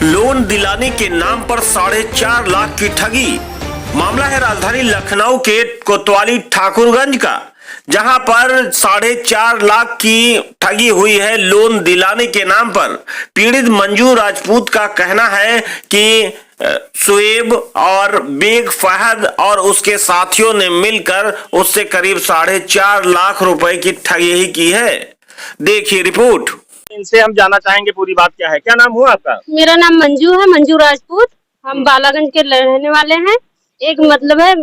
Loan दिलाने के नाम पर 4.5 लाख की ठगी। मामला है राजधानी लखनऊ के कोतवाली ठाकुरगंज का, जहां पर 4.5 लाख की ठगी हुई है लोन दिलाने के नाम पर। पीड़ित मंजू राजपूत का कहना है कि शुएब और बेग फहद और उसके साथियों ने मिलकर उससे करीब 4.5 लाख रुपए की ठगी ही की है। देखिए रिपोर्ट। इनसे हम जानना चाहेंगे पूरी बात क्या है। क्या नाम हुआ आपका? मेरा नाम मंजू है, मंजू राजपूत। हम बालागंज के रहने वाले हैं। एक मतलब है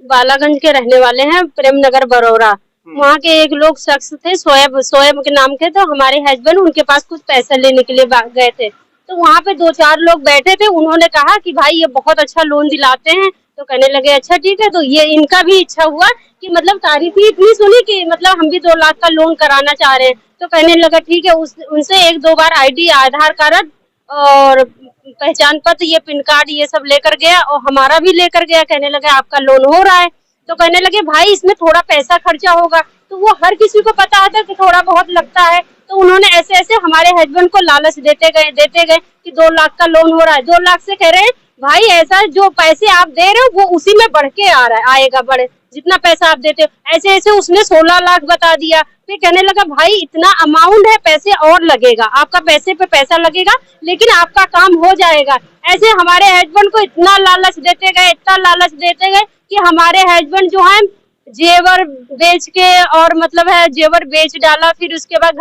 बालागंज के रहने वाले हैं, प्रेम नगर बरौरा। वहाँ के एक लोग शख्स थे, सोएब के नाम के। तो हमारे हस्बैंड उनके पास कुछ पैसा लेने के लिए गए थे। तो वहाँ पे 2-4 लोग बैठे थे। उन्होंने कहा कि भाई ये बहुत अच्छा लोन दिलाते हैं। तो कहने लगे अच्छा ठीक है। तो ये इनका भी इच्छा हुआ कि मतलब तारीफ ही इतनी सुनी कि मतलब हम भी 2 लाख का लोन कराना चाह रहे हैं। तो कहने लगा ठीक है। उनसे 1-2 बार आईडी, आधार कार्ड और पहचान पत्र, ये पिन कार्ड, ये सब लेकर गया और हमारा भी लेकर गया। कहने लगा आपका लोन हो रहा है। तो कहने लगे भाई इसमें थोड़ा पैसा खर्चा होगा। तो वो हर किसी को पता था कि थोड़ा बहुत लगता है। तो उन्होंने ऐसे ऐसे हमारे हस्बैंड को लालच देते गए कि 2 लाख का लोन हो रहा है। 2 लाख से कह रहे हैं भाई ऐसा जो पैसे आप दे रहे हो वो उसी में बढ़ के आएगा बढ़े, जितना पैसा आप देते हो। ऐसे ऐसे उसने 16 लाख बता दिया। फिर कहने लगा भाई इतना अमाउंट है, पैसे और लगेगा, आपका पैसे पे पैसा लगेगा लेकिन आपका काम हो जाएगा। ऐसे हमारे हस्बैंड को इतना लालच देते गए कि हमारे हस्बैंड जो है जेवर बेच के और मतलब है जेवर बेच डाला। फिर उसके बाद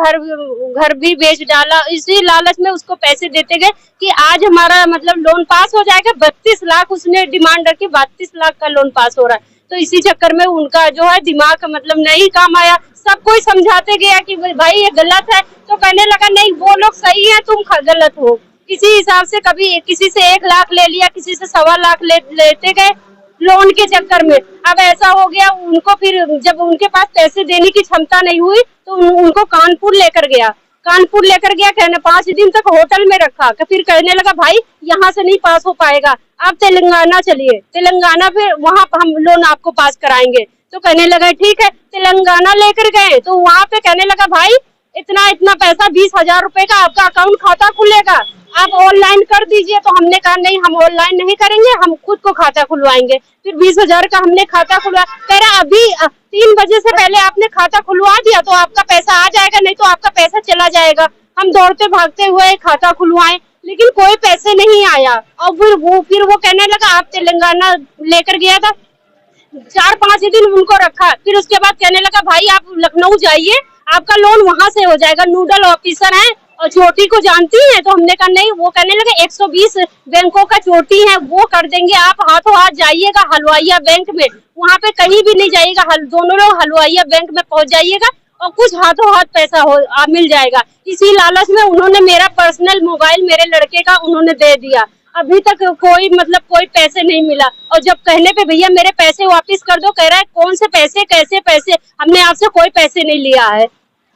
घर भी बेच डाला। इसी लालच में उसको पैसे देते गए कि आज हमारा मतलब लोन पास हो जाएगा। 32 लाख उसने डिमांड रखी, 32 लाख का लोन पास हो रहा है। तो इसी चक्कर में उनका जो है दिमाग मतलब नहीं काम आया। सब कोई समझाते गया कि भाई ये गलत है। तो कहने लगा नहीं वो लोग सही है, तुम गलत हो। इसी हिसाब से कभी किसी से 1 लाख ले लिया, किसी से 1.25 लाख लेते गए लोन के चक्कर में। अब ऐसा हो गया उनको, फिर जब उनके पास पैसे देने की क्षमता नहीं हुई तो उनको कानपुर लेकर गया। कहने 5 दिन तक होटल में रखा। फिर कहने लगा भाई यहाँ से नहीं पास हो पाएगा, आप तेलंगाना चलिए, तेलंगाना फिर वहाँ हम लोन आपको पास कराएंगे। तो कहने लगा ठीक है। तेलंगाना लेकर गए तो वहाँ पे कहने लगा भाई इतना पैसा 20,000 रुपए का आपका अकाउंट खाता खुलेगा, आप ऑनलाइन कर दीजिए। तो हमने कहा नहीं हम ऑनलाइन नहीं करेंगे, हम खुद को खाता खुलवाएंगे। फिर 20,000 का हमने खाता खुलवा। कह रहा अभी 3 बजे से पहले आपने खाता खुलवा दिया तो आपका पैसा आ जाएगा, नहीं तो आपका पैसा चला जाएगा। हम दौड़ते भागते हुए खाता खुलवाए लेकिन कोई पैसे नहीं आया। और फिर वो कहने लगा आप तेलंगाना लेकर गया था, 4-5 दिन उनको रखा। फिर उसके बाद कहने लगा भाई आप लखनऊ जाइए, आपका लोन वहां से हो जाएगा, नोडल ऑफिसर है और चोटी को जानती है। तो हमने कहा नहीं। वो कहने लगे 120 बैंकों का चोटी है, वो कर देंगे, आप हाथों हाथ जाइएगा हलवाइया बैंक में, वहाँ पे कहीं भी नहीं जाइएगा, दोनों लोग हलवाइया बैंक में पहुंच जाइएगा और कुछ हाथों हाथ पैसा मिल जाएगा। इसी लालच में उन्होंने मेरा पर्सनल मोबाइल मेरे लड़के का उन्होंने दे दिया। अभी तक कोई पैसे नहीं मिला। और जब कहने पे भैया मेरे पैसे वापस कर दो, कह रहा है कौन से पैसे, कैसे पैसे, हमने आपसे कोई पैसे नहीं लिया है।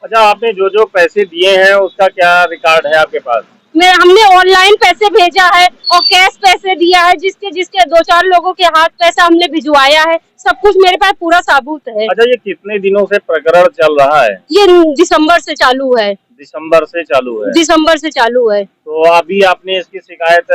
अच्छा, आपने जो पैसे दिए हैं उसका क्या रिकॉर्ड है आपके पास? हमने ऑनलाइन पैसे भेजा है और कैश पैसे दिया है, जिसके 2-4 लोगों के हाथ पैसा हमने भिजवाया है। सब कुछ मेरे पास पूरा सबूत है। अच्छा, ये कितने दिनों से प्रकरण चल रहा है? ये दिसंबर से चालू है। दिसंबर से चालू है। तो अभी आपने इसकी शिकायत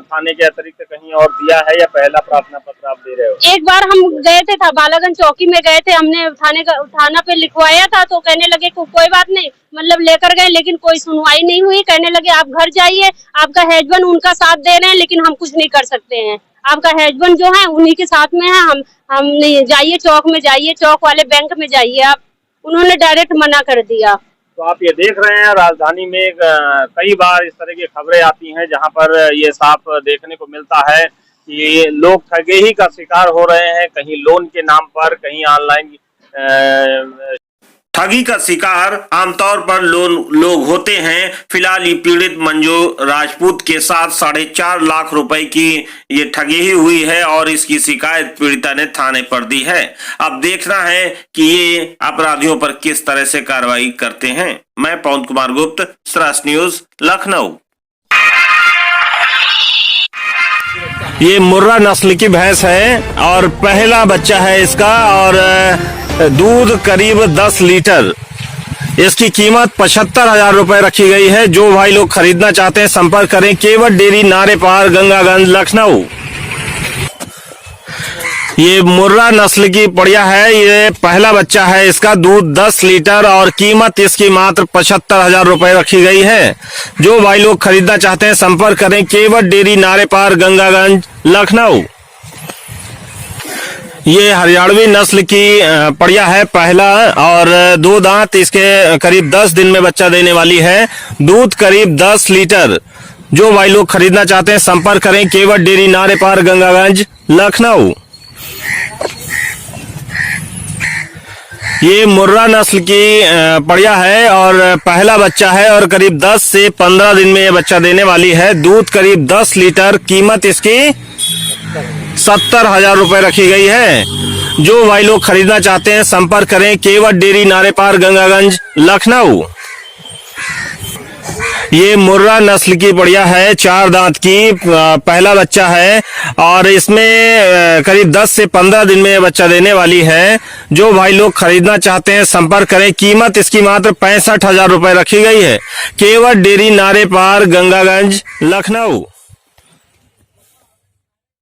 थाने के अतिरिक्त कहीं और दिया है या पहला प्रार्थना पत्र आप दे रहे हो? एक बार हम गए थे, बालागंज चौकी में गए थे, हमने थाना पे लिखवाया था। तो कहने लगे कोई बात नहीं, मतलब लेकर गए लेकिन कोई सुनवाई नहीं हुई। कहने लगे आप घर जाइए, आपका हस्बैंड उनका साथ दे रहे हैं लेकिन हम कुछ नहीं कर सकते हैं, आपका हस्बैंड जो है उन्हीं के साथ में है, हम नहीं, जाइए चौक में जाइए, चौक वाले बैंक में जाइए आप। उन्होंने डायरेक्ट मना कर दिया। तो आप ये देख रहे हैं राजधानी में कई बार इस तरह की खबरें आती हैं जहां पर ये साफ देखने को मिलता है कि लोग ठगे ही का शिकार हो रहे हैं, कहीं लोन के नाम पर, कहीं ऑनलाइन ठगी का शिकार आमतौर पर लोग होते हैं। फिलहाल ये पीड़ित मंजू राजपूत के साथ 4.5 लाख रुपए की ये ठगी ही हुई है और इसकी शिकायत पीड़िता ने थाने पर दी है। अब देखना है कि ये अपराधियों पर किस तरह से कार्रवाई करते हैं। मैं पवन कुमार गुप्त, स्रास न्यूज, लखनऊ। ये मुर्रा नस्ल की भैंस है और पहला बच्चा है इसका और दूध करीब 10 लीटर। इसकी कीमत 75,000 रुपए रखी गई है। जो भाई लोग खरीदना चाहते हैं संपर्क करें केवट डेयरी नारे पार गंगागंज लखनऊ। ये मुर्रा नस्ल की बढ़िया है, ये पहला बच्चा है, इसका दूध 10 लीटर और कीमत इसकी मात्र 75,000 रुपए रखी गई है। जो भाई लोग खरीदना चाहते हैं संपर्क करें केवट डेयरी नारे पार गंगागंज लखनऊ। ये हरियाणवी नस्ल की बढ़िया है, पहला और 2 दांत, इसके करीब 10 दिन में बच्चा देने वाली है, दूध करीब 10 लीटर। जो भाई लोग खरीदना चाहते हैं संपर्क करें केवट डेयरी नारे पार गंगागंज लखनऊ। ये मुर्रा नस्ल की बढ़िया है और पहला बच्चा है और करीब 10 से 15 दिन में ये बच्चा देने वाली है, दूध करीब 10 लीटर, कीमत इसकी 70,000 रुपए रखी गई है। जो भाई लोग खरीदना चाहते हैं संपर्क करें केवट डेयरी नारे पार गंगागंज लखनऊ। ये मुर्रा नस्ल की बढ़िया है, 4 दांत की, पहला बच्चा है और इसमें करीब 10 से 15 दिन में ये बच्चा देने वाली है। जो भाई लोग खरीदना चाहते हैं संपर्क करें, कीमत इसकी मात्र 65,000 रुपए रखी गई है। केवट डेयरी नारे पार गंगागंज लखनऊ।